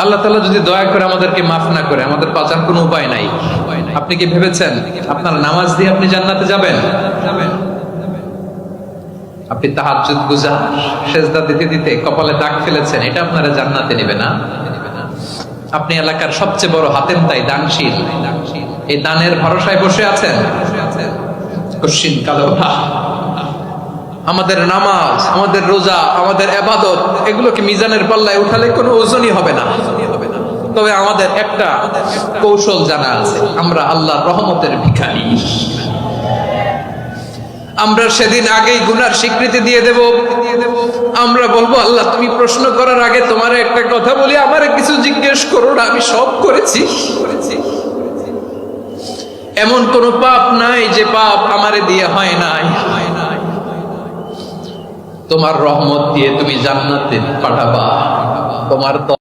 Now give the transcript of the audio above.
আল্লাহ তাআলা যদি দয়া করে আমাদেরকে মাফ না করে, আমাদের বাঁচার কোনো উপায় নাই। আপনি কি ভেবেছেন আপনার নামাজ দিয়ে আপনি জান্নাতে যাবেন? আপনি তাহাজ্জুদ গুজার, সেজদা দিতে দিতে কপালে দাগ ফেলেছেন, এটা আপনারা জান্নাতে নেবে না। আপনি এলাকার সবচেয়ে বড় হাতেম তাই দানশীল, এই দানের ভরসায় বসে আছেন। কশিন কালো আমাদের নামাজ, আমাদের রোজা, আমাদের ইবাদত, এগুলোকে মিজানের পাল্লায় উঠালে কোনো ওজনই হবে না। তবে আমাদের একটা কৌশল জানা আছে, আমরা আল্লাহর রহমতের ভিখারি। আমরা সেদিন আগেই গুনার স্বীকৃতি দিয়ে দেব। আমরা বলবো, আল্লাহ তুমি প্রশ্ন করার আগে তোমার একটা কথা বলি, আমারে কিছু জিজ্ঞেস করো না, আমি সব করেছি। এমন কোন পাপ নাই যে পাপ আমারে দিয়ে হয় নাই। তোমার রহমত দিয়ে তুমি জান্নাতে পাঠাবা, তোমার